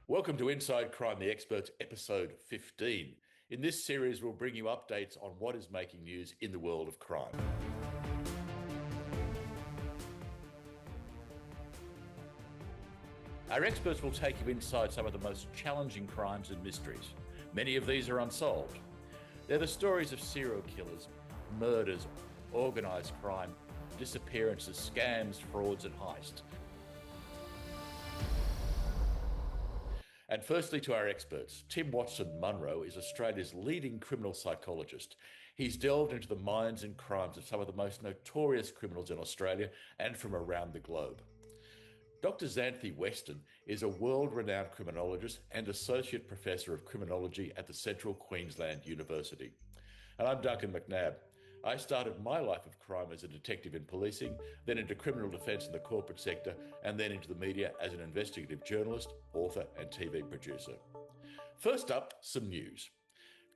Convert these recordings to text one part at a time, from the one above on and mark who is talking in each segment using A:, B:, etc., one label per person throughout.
A: Welcome to Inside Crime, the Experts, episode 15. In this series, we'll bring you updates on what is making news in the world of crime. Our experts will take you inside some of the most challenging crimes and mysteries. Many of these are unsolved. They're the stories of serial killers, murders, organised crime, disappearances, scams, frauds and heists. And firstly, to our experts, Tim Watson-Munro is Australia's leading criminal psychologist. He's delved into the minds and crimes of some of the most notorious criminals in Australia and from around the globe. Dr. Xanthi Weston is a world-renowned criminologist and Associate Professor of Criminology at the Central Queensland University. And I'm Duncan McNabb. I started my life of crime as a detective in policing, then into criminal defence in the corporate sector, and then into the media as an investigative journalist, author and TV producer. First up, some news.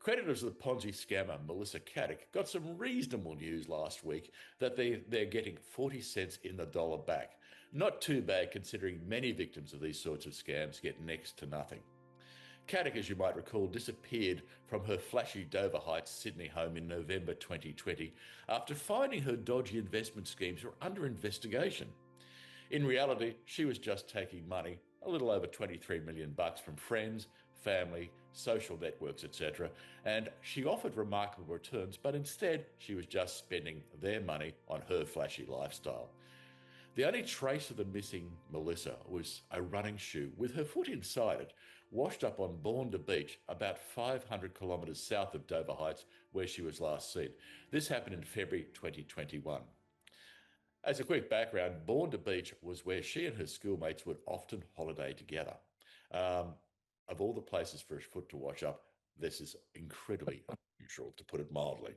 A: Creditors of the Ponzi scammer Melissa Caddick got some reasonable news last week that they're getting 40 cents in the dollar back. Not too bad considering many victims of these sorts of scams get next to nothing. Caddick, as you might recall, disappeared from her flashy Dover Heights, Sydney home in November 2020 after finding her dodgy investment schemes were under investigation. In reality, she was just taking money, a little over $23 million from friends, family, social networks, etc., and she offered remarkable returns, but instead she was just spending their money on her flashy lifestyle. The only trace of the missing Melissa was a running shoe with her foot inside it, washed up on Bondi Beach, about 500 kilometres south of Dover Heights, where she was last seen. This happened in February 2021. As a quick background, Bondi Beach was where she and her schoolmates would often holiday together. Of all the places for a foot to wash up, this is incredibly unusual, to put it mildly.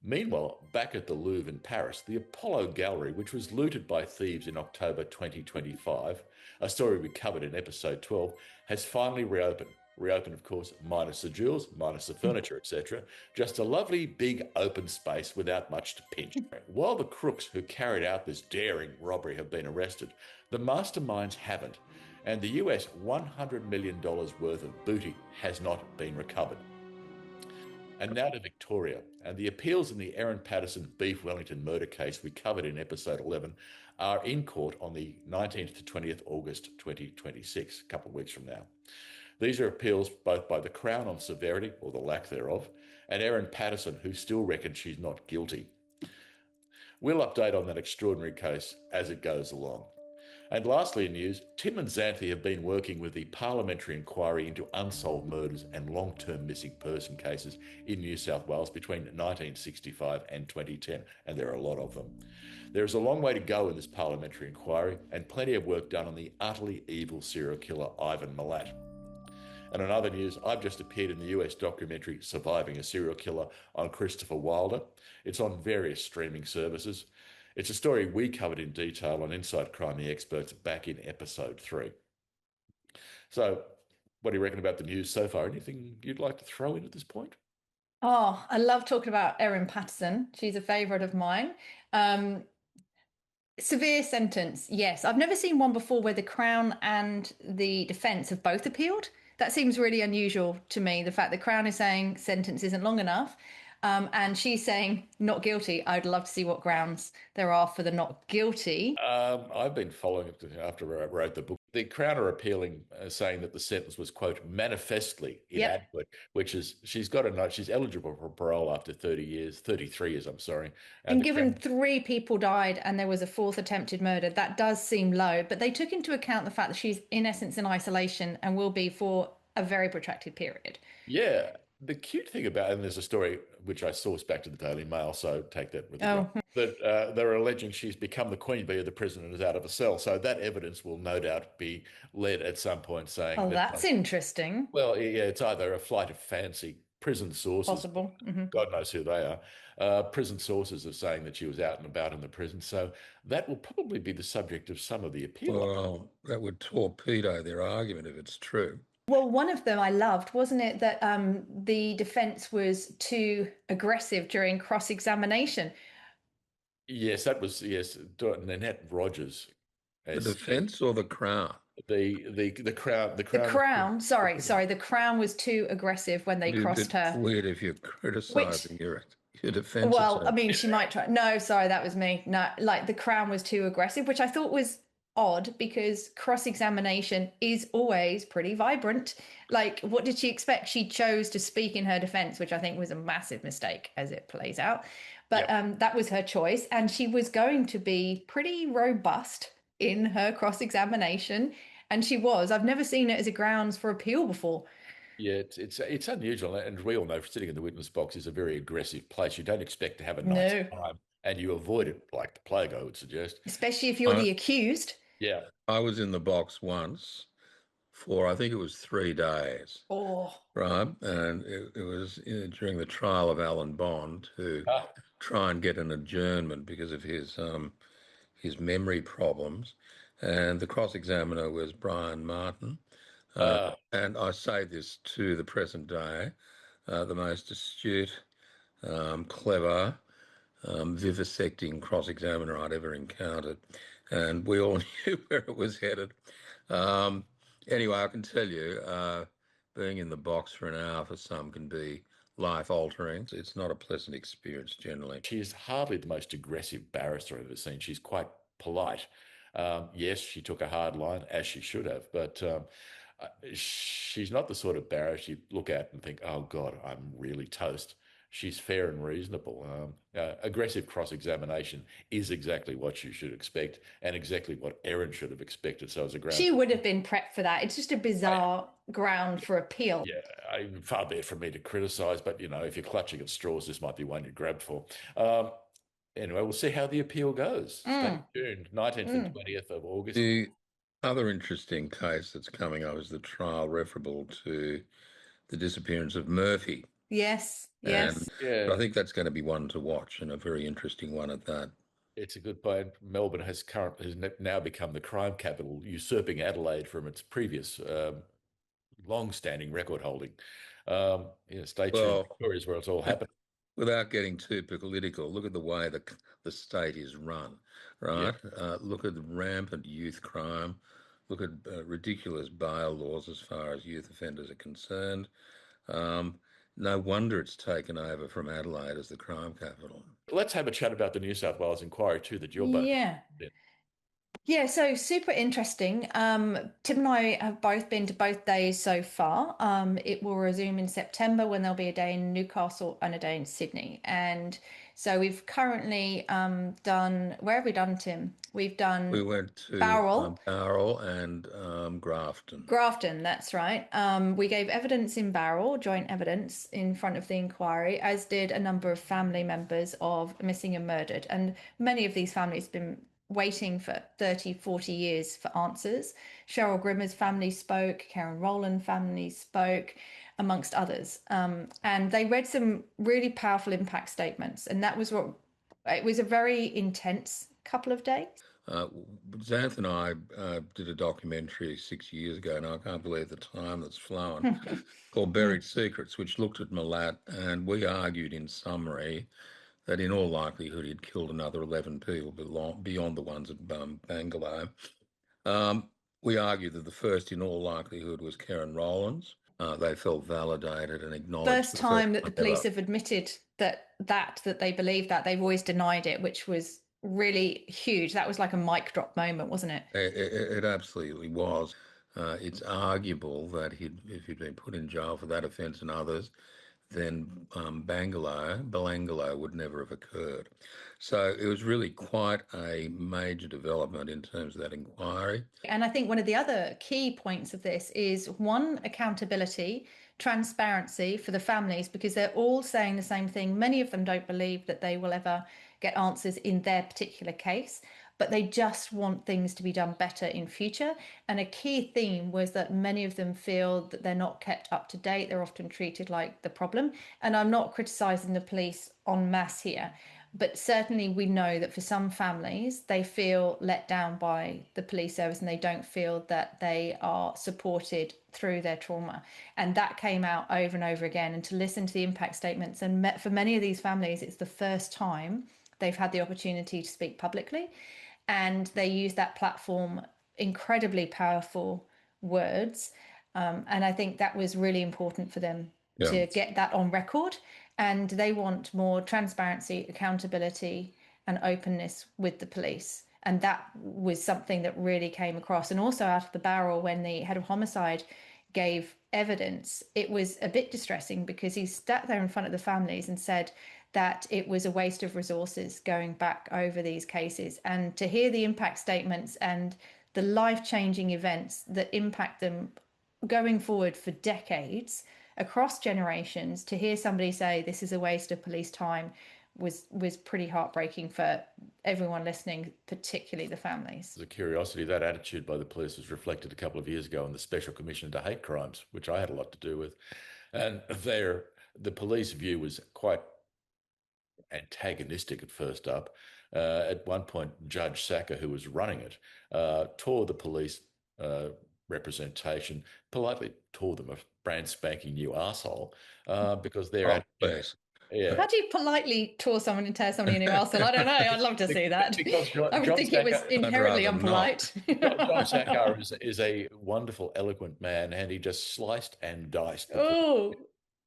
A: Meanwhile, back at the Louvre in Paris, the Apollo Gallery, which was looted by thieves in October 2025, a story we covered in episode 12, has finally reopened. Reopened, of course, minus the jewels, minus the furniture, etc. Just a lovely big open space without much to pinch. While the crooks who carried out this daring robbery have been arrested, the masterminds haven't, and the US $100 million worth of booty has not been recovered. And now to Victoria, and the appeals in the Erin Patterson Beef Wellington murder case we covered in episode 11 are in court on the 19th to 20th August 2026, a couple of weeks from now. These are appeals both by the Crown on severity, or the lack thereof, and Erin Patterson, who still reckons she's not guilty. We'll update on that extraordinary case as it goes along. And lastly in news, Tim and Xanthi have been working with the Parliamentary Inquiry into unsolved murders and long-term missing person cases in New South Wales between 1965 and 2010, and there are a lot of them. There is a long way to go in this Parliamentary Inquiry and plenty of work done on the utterly evil serial killer Ivan Milat. And in other news, I've just appeared in the US documentary Surviving a Serial Killer on Christopher Wilder. It's on various streaming services. It's a story we covered in detail on Inside Crime, the Experts back in episode 3. So what do you reckon about the news so far? Anything you'd like to throw in at this point?
B: Oh, I love talking about Erin Patterson. She's a favourite of mine. Severe sentence, yes. I've never seen one before where the Crown and the defence have both appealed. That seems really unusual to me. The fact the Crown is saying sentence isn't long enough. And she's saying not guilty. I'd love to see what grounds there are for the not guilty.
A: I've been following it after I wrote the book. The Crown are appealing, saying that the sentence was, quote, manifestly inadequate, which is she's got a note. She's eligible for parole after 33 years, I'm sorry.
B: And given 3 people died and there was a 4th attempted murder, that does seem low. But they took into account the fact that she's in essence in isolation and will be for a very protracted period.
A: Yeah. The cute thing about, and there's a story which I sourced back to the Daily Mail, so take that with you, that they're alleging she's become the queen bee of the prison and is out of a cell. So that evidence will no doubt be led at some point saying...
B: Oh, that's interesting.
A: Well, yeah, it's either a flight of fancy, prison sources.
B: Possible. Mm-hmm.
A: God knows who they are. Prison sources are saying that she was out and about in the prison. So that will probably be the subject of some of the appeal.
C: Well, that would torpedo their argument if it's true.
B: Well, one of them I loved, wasn't it, that the defence was too aggressive during cross-examination?
A: Yes, that was, Nanette Rogers.
C: The defence or the Crown?
A: The crown the
B: The
A: crown
B: Crown, sorry, the Crown was too aggressive when they
C: It'd be a
B: crossed
C: bit
B: her,
C: weird if you're
B: which,
C: criticising your defence
B: well, I
C: attorney.
B: mean, she might try. No, sorry, that was me. No, like the Crown was too aggressive, which I thought was odd because cross-examination is always pretty vibrant. Like, what did she expect? She chose to speak in her defense, which I think was a massive mistake as it plays out. But
A: Yep.
B: that was her choice, and she was going to be pretty robust in her cross-examination, and she was. I've never seen it as a grounds for appeal before.
A: Yeah, it's unusual, and we all know sitting in the witness box is a very aggressive place. You don't expect to have a nice
B: No,
A: time, and you avoid it like the plague, I would suggest.
B: especially if you're
C: I,
B: the accused.
A: Yeah.
C: I was in the box once for, I think it was 3 days,
B: Oh,
C: right? And it was during the trial of Alan Bond to
A: Ah,
C: try and get an adjournment because of his memory problems. And the cross-examiner was Brian Martin. And I say this to the present day, the most astute, clever, vivisecting cross-examiner I'd ever encountered. And we all knew where it was headed. Um, anyway, I can tell you, being in the box for an hour for some can be life-altering. It's not a pleasant experience generally.
A: she's hardly the most aggressive barrister I've ever seen. She's quite polite. Yes, she took a hard line, as she should have, but she's not the sort of barrister you look at and think, oh, God, I'm really toast. She's fair and reasonable. Aggressive cross examination is exactly what you should expect and exactly what Erin should have expected. So, as a ground
B: she
A: for
B: would have been prepped for that. It's just a bizarre ground for appeal.
A: yeah, far be it from me to criticise, but if you're clutching at straws, this might be one you grabbed for. Um, anyway, we'll see how the appeal goes. Stay
B: Mm,
A: tuned. 19th and
B: mm.
A: 20th of August.
C: The other interesting case that's coming up is the trial referable to the disappearance of Murphy.
B: Yes,
C: And
B: yes.
C: but I
A: Yeah,
C: think that's going to be one to watch and a very interesting one at that.
A: it's a good point. Melbourne has now become the crime capital, usurping Adelaide from its previous long-standing record holding. Yeah, stay tuned.
C: Well,
A: Victoria's where it's all happening.
C: without getting too political, look at the way the state is run,
A: Yeah.
C: right? Look at the rampant youth crime. Look at ridiculous bail laws as far as youth offenders are concerned. Um, no wonder it's taken over from Adelaide as the crime capital.
A: Let's have a chat about the New South Wales inquiry too that you're both
B: Yeah.
A: in.
B: Yeah, so super interesting. Tim and I have both been to both days so far. It will resume in September when there'll be a day in Newcastle and a day in Sydney. And so we've currently done, where have we done, Tim? We've
C: We
B: done
C: went to
B: Bowral,
C: Bowral and Grafton.
B: Grafton, that's right. We gave evidence in Bowral, joint evidence in front of the inquiry, as did a number of family members of missing and murdered. And many of these families have been waiting for 30, 40 years for answers. Cheryl Grimmer's family spoke, Karen Rowland family spoke, amongst others. And they read some really powerful impact statements. And that was what it was, a very intense couple of days.
C: Uh, Xanth and I did a documentary 6 years ago, and I can't believe the time that's flown, called
B: Mm.
C: Buried Secrets, which looked at Malat, and we argued in summary that in all likelihood he'd killed another 11 people beyond the ones at Bangalow. We argued that the first in all likelihood was Karen Rowlands. They felt validated and acknowledged
B: First
C: for the first
B: time that the
C: time ever.
B: police have admitted that they've believed that. They've always denied it, which was really huge. That was like a mic drop moment, wasn't it?
C: It absolutely was. It's arguable that if he'd been put in jail for that offence and others, then Belangolo would never have occurred. So it was really quite a major development in terms of that inquiry.
B: And I think one of the other key points of this is one, accountability, transparency for the families, because they're all saying the same thing. Many of them don't believe that they will ever get answers in their particular case, but they just want things to be done better in future. And a key theme was that many of them feel that they're not kept up to date. They're often treated like the problem. And I'm not criticizing the police en masse here, but certainly we know that for some families, they feel let down by the police service and they don't feel that they are supported through their trauma. And that came out over and over again. And to listen to the impact statements, and for many of these families, it's the first time they've had the opportunity to speak publicly, and they use that platform incredibly powerful words. And I think that was really important for them to get that on record. And they want more transparency, accountability, and openness with the police. And that was something that really came across. And also out of the barrel, when the head of homicide gave evidence, it was a bit distressing because he sat there in front of the families and said that it was a waste of resources going back over these cases. And to hear the impact statements and the life-changing events that impact them going forward for decades across generations, to hear somebody say this is a waste of police time was pretty heartbreaking for everyone listening, particularly the families.
A: The curiosity, that attitude by the police was reflected a couple of years ago in the Special Commission into Hate Crimes, which I had a lot to do with. And the police view was quite antagonistic at first up. At one point, Judge Sacker, who was running it, tore the police representation, politely tore them a brand spanking new arsehole because they're
B: yeah. How do you politely tour someone and tear somebody a new arsehole? I don't know. I'd love to see that. Because I would think it was inherently unpolite.
A: John Sacker is a wonderful, eloquent man, and he just sliced and diced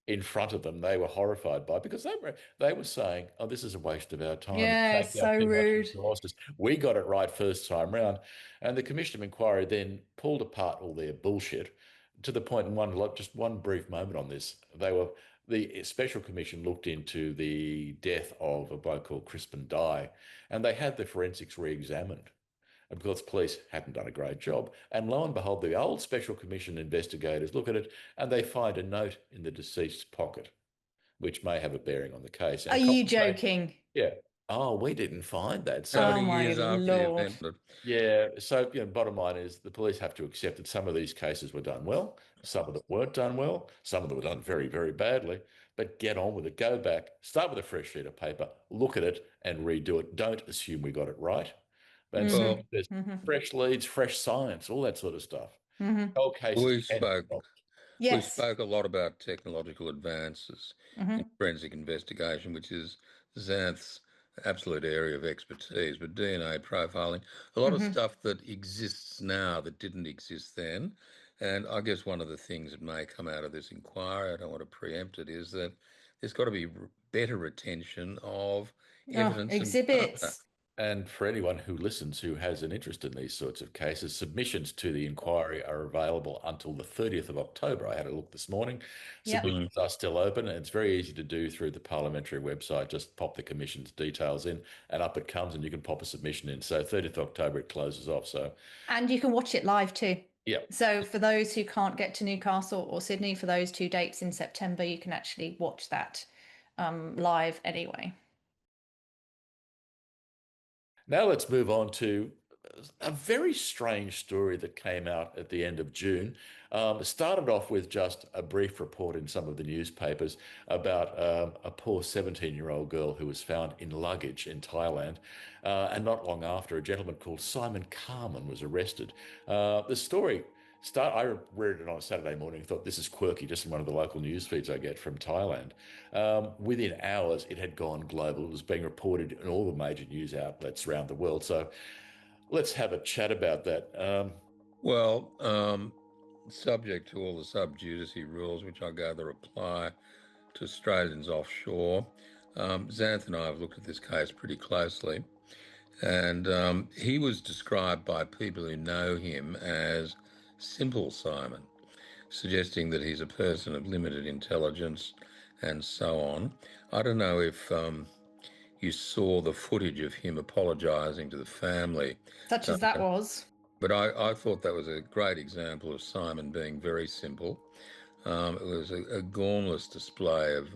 A: in front of them. They were horrified by it because they were saying, "Oh, this is a waste of our time.
B: Yeah, so rude.
A: We got it right first time round." And the Commission of Inquiry then pulled apart all their bullshit to the point in just one brief moment on this. The Special Commission looked into the death of a bloke called Crispin Dye, and they had the forensics re-examined because police hadn't done a great job. And lo and behold, the old Special Commission investigators look at it and they find a note in the deceased's pocket, which may have a bearing on the case.
B: And are you joking?
A: Yeah. Oh, we didn't find that.
B: So, oh my Lord.
A: Yeah. So, bottom line is the police have to accept that some of these cases were done well, some of them weren't done well, some of them were done very, very badly, but get on with it. Go back, start with a fresh sheet of paper, look at it and redo it. Don't assume we got it right. And so there's fresh leads, fresh science, all that sort of stuff.
C: Whole cases we spoke a lot about technological advances in forensic investigation, which is Xanth's absolute area of expertise, but DNA profiling, a lot of stuff that exists now that didn't exist then. And I guess one of the things that may come out of this inquiry, I don't want to preempt it, is that there's got to be better retention of evidence,
B: exhibits.
A: And for anyone who listens who has an interest in these sorts of cases, submissions to the inquiry are available until the 30th of October. I had a look this morning. Submissions are still open, and it's very easy to do through the parliamentary website. Just pop the Commission's details in and up it comes, and you can pop a submission in. So 30th of October, it closes off.
B: And you can watch it live too.
A: Yeah.
B: So for those who can't get to Newcastle or Sydney, for those 2 dates in September, you can actually watch that live anyway.
A: Now let's move on to a very strange story that came out at the end of June. It started off with just a brief report in some of the newspapers about a poor 17-year-old girl who was found in luggage in Thailand. And not long after, a gentleman called Simon Carman was arrested. The story I read it on a Saturday morning and thought, this is quirky, just in one of the local news feeds I get from Thailand. Within hours, it had gone global. It was being reported in all the major news outlets around the world. So let's have a chat about that.
C: Subject to all the sub judice rules, which I gather apply to Australians offshore, Xanth and I have looked at this case pretty closely. And he was described by people who know him as Simple Simon, suggesting that he's a person of limited intelligence and so on. I don't know if you saw the footage of him apologising to the family.
B: Such as that was.
C: But I thought that was a great example of Simon being very simple. It was a gormless display of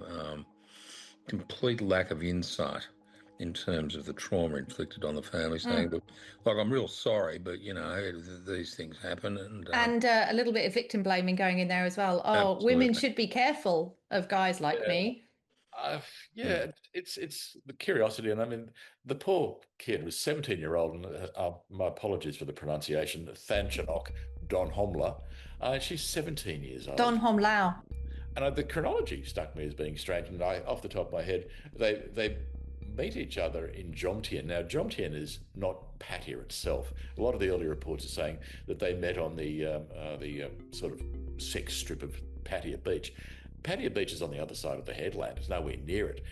C: complete lack of insight in terms of the trauma inflicted on the family, saying, "Look, I'm real sorry, but these things happen."
B: And a little bit of victim blaming going in there as well. Oh, absolutely. Women should be careful of guys like me.
A: It's the curiosity, and I mean, the poor kid was 17-year-old, and my apologies for the pronunciation, Tunchanok Donhomla. She's 17 years old.
B: Donhomla.
A: And the chronology struck me as being strange, and off the top of my head, they meet each other in Jomtien. Now, Jomtien is not Pattaya itself. A lot of the early reports are saying that they met on the sort of sex strip of Pattaya Beach. Pattaya Beach is on the other side of the headland. It's nowhere near it.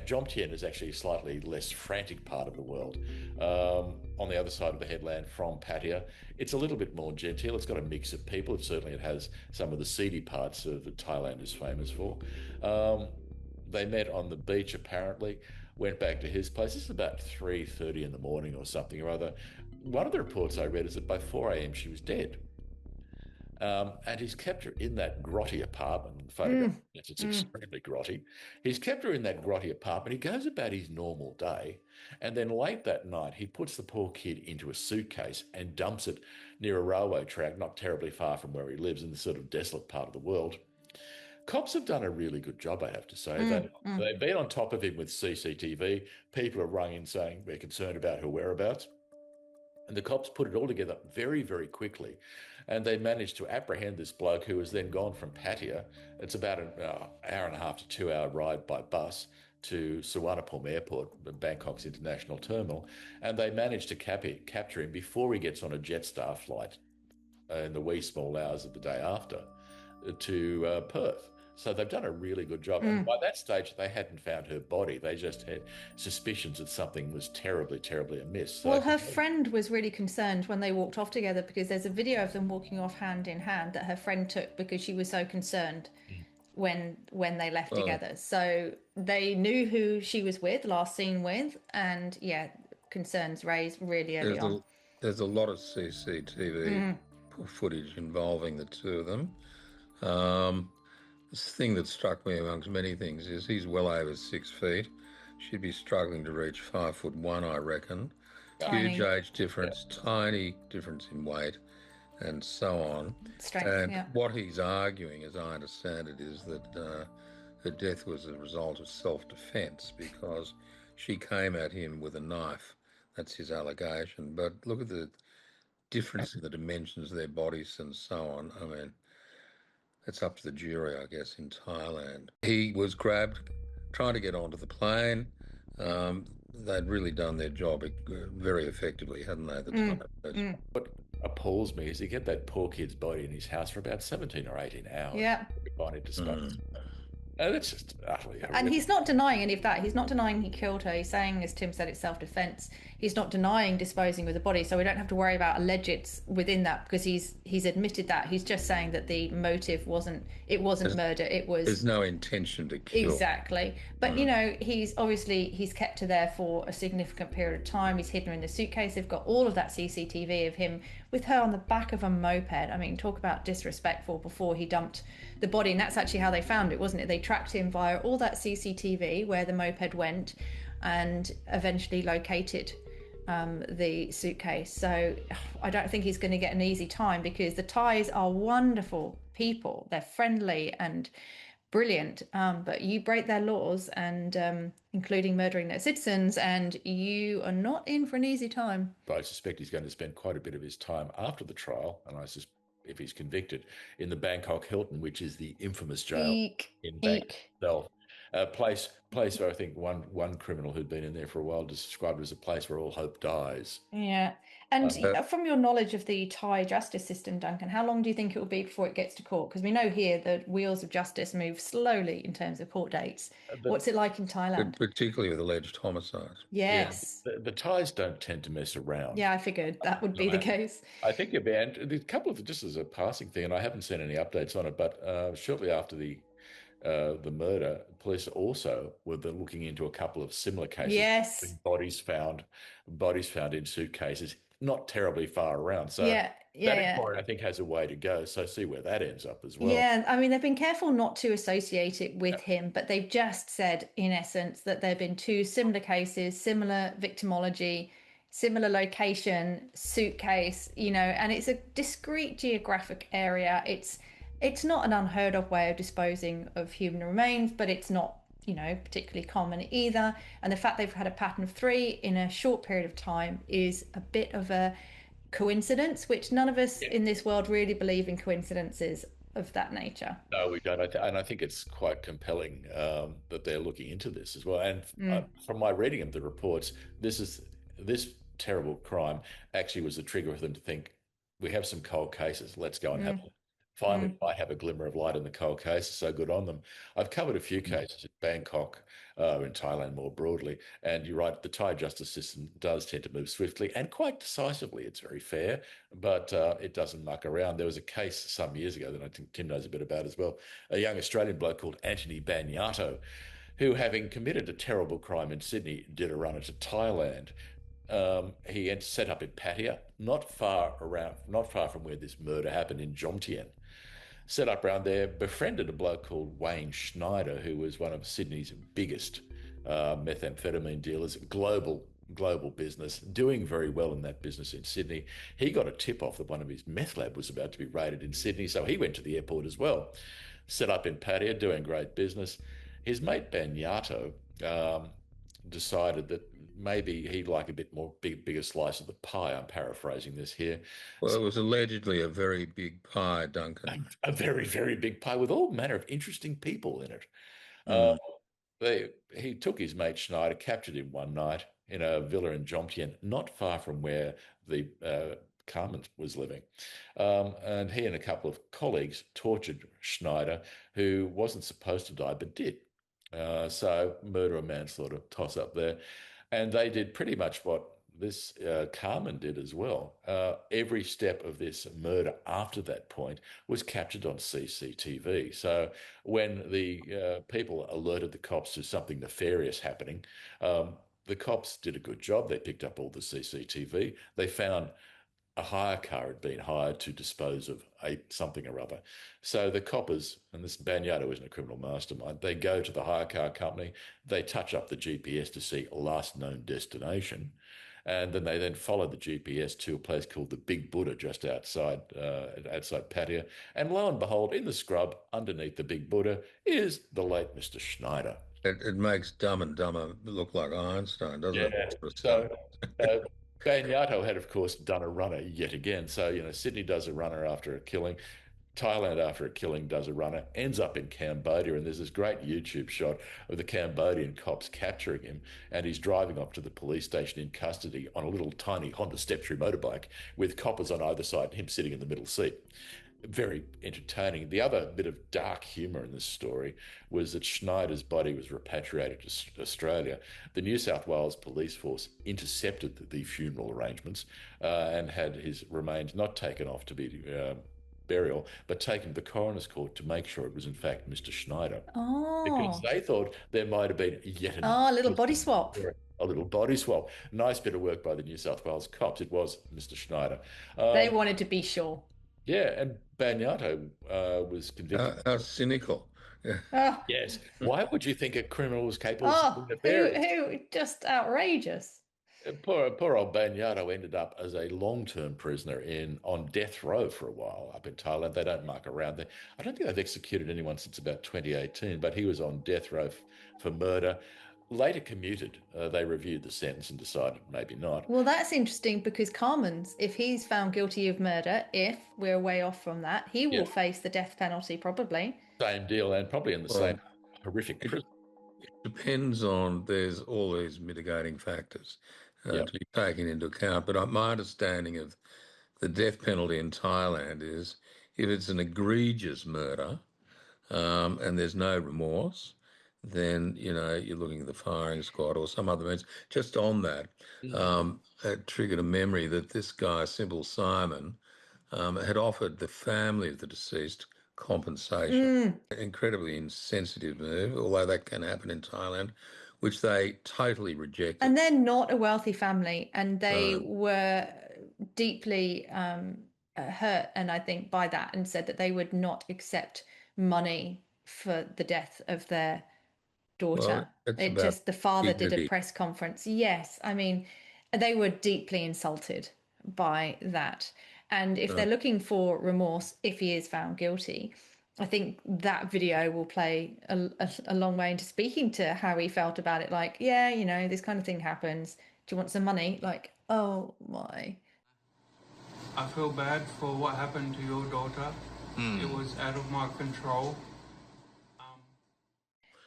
A: Jomtien is actually a slightly less frantic part of the world. On the other side of the headland from Pattaya, it's a little bit more genteel. It's got a mix of people. It has some of the seedy parts that Thailand is famous for. They met on the beach, apparently, went back to his place. This is about 3:30 in the morning or something or other. One of the reports I read is that by 4 a.m. she was dead. And he's kept her in that grotty apartment. The photograph, it's extremely grotty. He's kept her in that grotty apartment. He goes about his normal day. And then late that night, he puts the poor kid into a suitcase and dumps it near a railway track, not terribly far from where he lives in this sort of desolate part of the world. Cops have done a really good job, I have to say. They've been on top of him with CCTV. People have rung in saying they're concerned about her whereabouts. And the cops put it all together very, very quickly. And they managed to apprehend this bloke who was then gone from Pattaya. It's about an hour and a half to 2 hour ride by bus to Suvarnabhumi Airport, Bangkok's international terminal. And they managed to capture him before he gets on a Jetstar flight in the wee small hours of the day after to Perth. So they've done a really good job. And by that stage, they hadn't found her body. They just had suspicions that something was terribly, terribly amiss. So
B: well, her friend was really concerned when they walked off together, because there's a video of them walking off hand in hand that her friend took because she was so concerned when they left together. So they knew who she was with, last seen with, and concerns raised really early on.
C: There's a lot of CCTV footage involving the two of them. This thing that struck me amongst many things is he's well over 6 feet. She'd be struggling to reach 5'1", I reckon.
B: Tiny.
C: Huge age difference, tiny difference in weight, and so on.
B: Strength,
C: and what he's arguing, as I understand it, is that her death was a result of self-defense because she came at him with a knife. That's his allegation. But look at the difference in the dimensions of their bodies and so on. I mean, it's up to the jury, I guess, in Thailand. He was grabbed, trying to get onto the plane. They'd really done their job very effectively, hadn't they, at the time?
A: What appalls me is he kept that poor kid's body in his house for about 17 or 18 hours.
B: Yeah.
A: And it's just utterly horrific.
B: And he's not denying any of that. He's not denying he killed her. He's saying, as Tim said, it's self-defense. He's not denying disposing of the body, so we don't have to worry about alleged within that, because he's admitted that. He's just saying that the motive wasn't murder. It was.
C: There's no intention to kill.
B: Exactly. But he's kept her there for a significant period of time. He's hidden her in the suitcase. They've got all of that CCTV of him with her on the back of a moped. I mean, talk about disrespectful before he dumped the body. And that's actually how they found it, wasn't it? They tracked him via all that CCTV where the moped went and eventually located the suitcase. So I don't think he's going to get an easy time, because the Thais are wonderful people. They're friendly and brilliant, but you break their laws, and including murdering their citizens, and you are not in for an easy time.
A: But I suspect he's going to spend quite a bit of his time after the trial, and if he's convicted, in the Bangkok Hilton, which is the infamous jail in Bangkok itself. A place where I think one criminal who'd been in there for a while described it as a place where all hope dies.
B: Yeah. And from your knowledge of the Thai justice system, Duncan, how long do you think it will be before it gets to court? Because we know here the wheels of justice move slowly in terms of court dates. What's it like in Thailand?
C: Particularly with alleged homicide.
B: Yes.
A: Yeah, the Thais don't tend to mess around.
B: Yeah, I figured that would be the case.
A: I think a couple of, just as a passing thing, and I haven't seen any updates on it, but shortly after the murder, police also were looking into a couple of similar cases.
B: Yes.
A: Bodies found in suitcases, not terribly far around. So
B: that
A: inquiry, I think, has a way to go. So see where that ends up as well.
B: Yeah, I mean, they've been careful not to associate it with him, but they've just said, in essence, that there have been two similar cases, similar victimology, similar location, suitcase, and it's a discrete geographic area. It's not an unheard of way of disposing of human remains, but it's not, particularly common either. And the fact they've had a pattern of 3 in a short period of time is a bit of a coincidence, which none of us in this world really believe in coincidences. of that nature.
A: No, we don't. And I think it's quite compelling that they're looking into this as well. And
B: Mm,
A: from my reading of the reports, this terrible crime actually was the trigger for them to think we have some cold cases. Let's go and have
B: mm,
A: finally
B: mm.
A: might have a glimmer of light in the cold cases. So good on them. I've covered a few cases in Bangkok, in Thailand more broadly, and you're right. The Thai justice system does tend to move swiftly and quite decisively. It's very fair, but it doesn't muck around. There was a case some years ago that I think Tim knows a bit about as well. A young Australian bloke called Anthony Bagnato, who, having committed a terrible crime in Sydney, did a run into Thailand. He had set up in Pattaya, not far from where this murder happened in Jomtien. Set up around there, befriended a bloke called Wayne Schneider, who was one of Sydney's biggest methamphetamine dealers, global business, doing very well in that business in Sydney. He got a tip off that one of his meth lab was about to be raided in Sydney, so he went to the airport as well. Set up in Pattaya, doing great business. His mate Bagnato um, decided that maybe he'd like a bit more bigger slice of the pie. I'm paraphrasing this here.
C: Well,
A: So
C: it was allegedly a very big pie, Duncan.
A: a very, very big pie with all manner of interesting people in it. Uh,
C: Mm.
A: he took his mate Schneider, captured him one night in a villa in Jomtien, not far from where the Carman was living. And he and a couple of colleagues tortured Schneider, who wasn't supposed to die but did. So murder and manslaughter toss up there. And they did pretty much what this Carmen did as well. Every step of this murder after that point was captured on CCTV. So when the people alerted the cops to something nefarious happening, the cops did a good job. They picked up all the CCTV. They found a hire car had been hired to dispose of something or other. So the coppers, and this Bagnato isn't a criminal mastermind, they go to the hire car company, they touch up the GPS to see last known destination, and then they follow the GPS to a place called the Big Buddha just outside Pattaya. And lo and behold, in the scrub underneath the Big Buddha is the late Mr. Schneider.
C: It makes Dumb and Dumber look like Einstein, doesn't
A: Yeah.
C: it? Sort of stuff.
A: So uh, Bagnato had, of course, done a runner yet again. So, Sydney does a runner after a killing. Thailand, after a killing, does a runner, ends up in Cambodia. And there's this great YouTube shot of the Cambodian cops capturing him. And he's driving off to the police station in custody on a little tiny Honda Step-Through motorbike with coppers on either side and him sitting in the middle seat. Very entertaining. The other bit of dark humour in this story was that Schneider's body was repatriated to Australia. The New South Wales Police Force intercepted the funeral arrangements and had his remains not taken off to be burial, but taken to the coroner's court to make sure it was in fact Mr. Schneider, because
B: Oh,
A: they thought there might have been yet another
B: oh, a little body swap.
A: a little body swap. Nice bit of work by the New South Wales cops. It was Mr. Schneider.
B: They
A: Um,
B: wanted to be sure.
A: yeah, and Bagnato was convicted.
C: How cynical. Yeah.
B: Oh,
A: Yes. Why would you think a criminal was capable of
B: oh,
A: something nefarious?
B: who, just outrageous.
A: Poor old Bagnato ended up as a long-term prisoner on death row for a while up in Thailand. They don't muck around there. I don't think they've executed anyone since about 2018, but he was on death row for murder. Later commuted. They reviewed the sentence and decided maybe not.
B: Well, that's interesting because Carmen's, if he's found guilty of murder, if we're way off from that, he
A: Yeah,
B: will face the death penalty probably.
A: same deal, and probably in the same
C: Well,
A: horrific
C: it
A: prison.
C: depends on, there's all these mitigating factors
A: Yeah.
C: to be taken into account. But my understanding of the death penalty in Thailand is if it's an egregious murder, and there's no remorse, then you're looking at the firing squad or some other means. Just on that,
A: Mm.
C: it triggered a memory that this guy, Simple Simon, had offered the family of the deceased compensation.
B: Mm.
C: Incredibly insensitive move, although that can happen in Thailand, which they totally rejected.
B: And they're not a wealthy family, and they
C: No.
B: were deeply hurt, and I think by that, and said that they would not accept money for the death of their
C: Well,
B: daughter.
C: it's
B: It
C: about
B: just, the father did a
C: dignity.
B: press conference. Yes, I mean, they were deeply insulted by that. And if
C: Uh,
B: they're looking for remorse, if he is found guilty, I think that video will play a long way into speaking to how he felt about it. Like, yeah, this kind of thing happens. Do you want some money? Like, oh my.
D: I feel bad for what happened to your daughter. It was out of my control.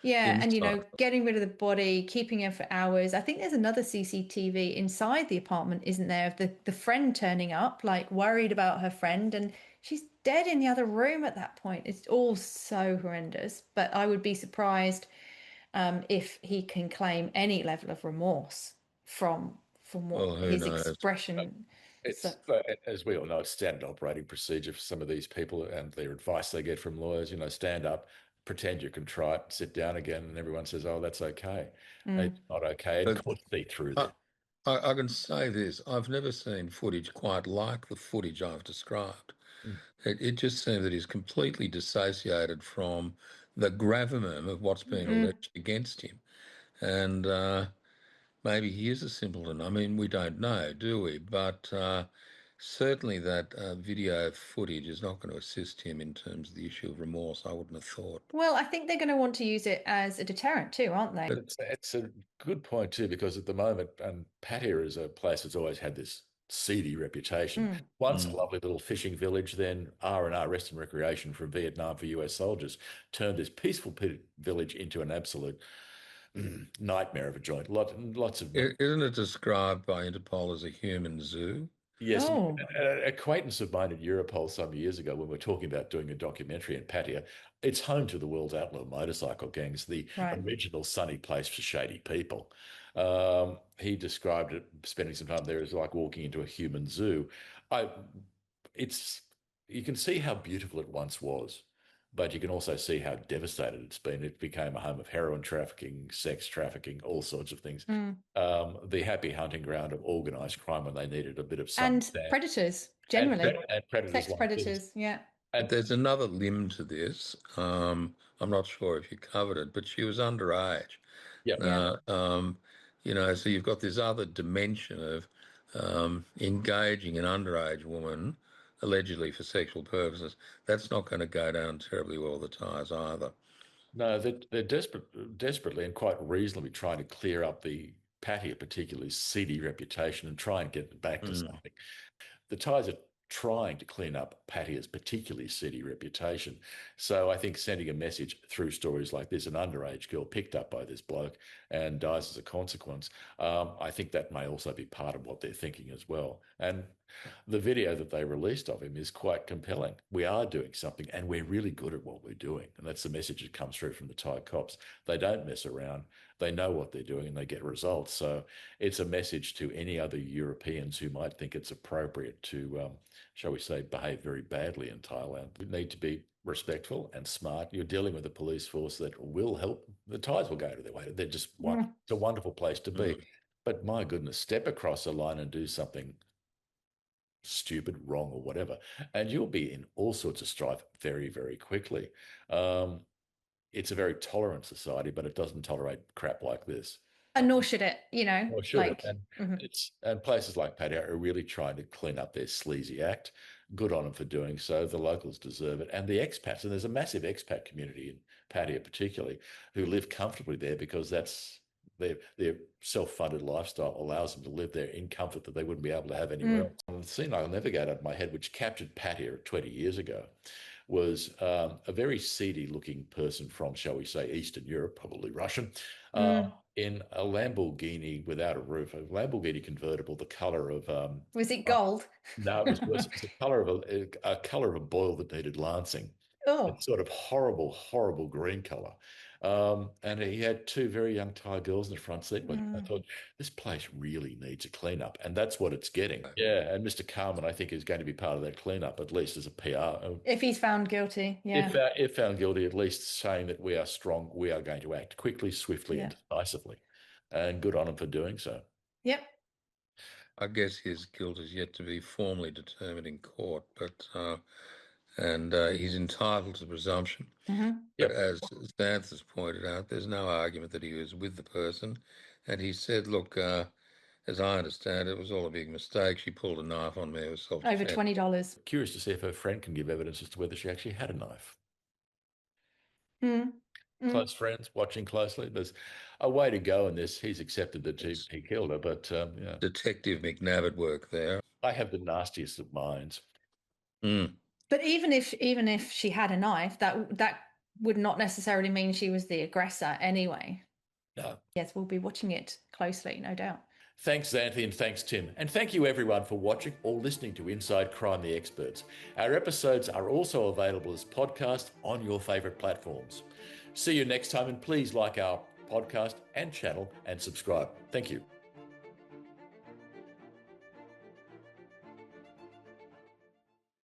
B: Yeah, and
C: Inside.
B: getting rid of the body, keeping her for hours. I think there's another CCTV inside the apartment, isn't there, of the friend turning up, like worried about her friend, and she's dead in the other room at that point. It's all so horrendous. But I would be surprised if he can claim any level of remorse from what
C: Well, who
B: his
C: knows?
B: expression. So,
A: It's, as we all know, it's standard operating procedure for some of these people and their advice they get from lawyers. Stand up, pretend you're contrite, sit down again, and everyone says, "Oh, that's okay." It's not okay. And
C: But
A: courts see through
C: I,
A: this.
C: I can say this: I've never seen footage quite like the footage I've described.
A: Mm.
C: It just seems that he's completely dissociated from the gravamen of what's been alleged against him, and maybe he is a simpleton. I mean, we don't know, do we? But certainly that video footage is not going to assist him in terms of the issue of remorse, I wouldn't have thought.
B: well, I think they're going to want to use it as a deterrent too, aren't they?
A: It's a good point too, because at the moment, Pattaya is a place that's always had this seedy reputation. Once a
C: Mm.
A: lovely little fishing village, then R&R, rest and recreation from Vietnam for US soldiers, turned this peaceful village into an absolute nightmare of a joint. Lots of
C: Isn't it described by Interpol as a human zoo?
A: Yes,
B: Oh,
A: an acquaintance of mine at Europol some years ago, when we were talking about doing a documentary in Pattaya, it's home to the world's outlaw motorcycle gangs, the
B: right.
A: original sunny place for shady people. He described it, spending some time there, as like walking into a human zoo. I, it's You can see how beautiful it once was, but you can also see how devastated it's been. It became a home of heroin trafficking, sex trafficking, all sorts of things. The happy hunting ground of organised crime when they needed a bit of sun
B: And
A: sand,
B: predators generally,
A: and predators
B: sex
A: like this.
B: predators. Yeah.
C: But
A: And
C: there's another limb to this. I'm not sure if you covered it, but she was underage.
A: yeah,
B: Yeah.
C: So you've got this other dimension of engaging an underage woman allegedly for sexual purposes. That's not going to go down terribly well with the Thais either.
A: no, they're desperately and quite reasonably trying to clear up the Pattaya particularly seedy reputation and try and get it back to
C: Mm.
A: something. The Thais are trying to clean up Pattya's particularly seedy reputation. So I think sending a message through stories like this, an underage girl picked up by this bloke and dies as a consequence, I think that may also be part of what they're thinking as well. And the video that they released of him is quite compelling. We are doing something and we're really good at what we're doing. And that's the message that comes through from the Thai cops. They don't mess around. They know what they're doing and they get results. So it's a message to any other Europeans who might think it's appropriate to, shall we say, behave very badly in Thailand. We need to be respectful and smart. You're dealing with a police force that will help. The Thais will go to their way. They're just
B: Mm.
A: it's a wonderful place to be.
C: Mm.
A: But my goodness, step across the line and do something stupid, wrong, or whatever, and you'll be in all sorts of strife very, very quickly. Um, it's a very tolerant society, but it doesn't tolerate crap like this.
B: And nor should it,
A: Or should it?
B: like,
A: And
B: mhm.
A: places like Pattaya are really trying to clean up their sleazy act. Good on them for doing so. The locals deserve it, and the expats. And there's a massive expat community in Pattaya, particularly, who live comfortably there because that's their self-funded lifestyle allows them to live there in comfort that they wouldn't be able to have anywhere else. And the scene I'll never get out of my head, which captured Pattaya 20 years ago, was a very seedy looking person from, shall we say, Eastern Europe, probably Russian, in a Lamborghini without a roof, a Lamborghini convertible, the color of
B: Was it gold?
A: no, it was worse. It was the color of a color of a boil that needed lancing.
B: Oh.
A: It's sort of horrible, horrible green color. And he had two very young Thai girls in the front seat. But I thought, this place really needs a cleanup. And that's what it's getting. Yeah. And Mr. Carman, I think, is going to be part of that cleanup, at least as a PR.
B: If he's found guilty, yeah.
A: If found guilty, at least saying that we are strong, we are going to act quickly, swiftly, and
B: Yeah.
A: decisively. And good on him for doing so.
B: Yep.
C: I guess his guilt is yet to be formally determined in court, but he's entitled to presumption. But
A: Yep.
C: as Stantz has pointed out, there's no argument that he was with the person, and he said, "Look, as I understand it, it was all a big mistake. She pulled a knife on me. It was
B: Over
C: self-defense."
B: $20.
A: Curious to see if her friend can give evidence as to whether she actually had a knife.
B: Mm. Mm.
A: Close friends, watching closely. There's a way to go in this. He's accepted that he killed her, but
C: Detective McNabb at work there.
A: I have the nastiest of minds.
C: Mm.
B: But even if she had a knife, that would not necessarily mean she was the aggressor anyway.
A: No.
B: Yes, we'll be watching it closely, no doubt.
A: Thanks, Xanthi, and thanks, Tim. And thank you, everyone, for watching or listening to Inside Crime the Experts. Our episodes are also available as podcasts on your favourite platforms. See you next time, and please like our podcast and channel and subscribe. Thank you.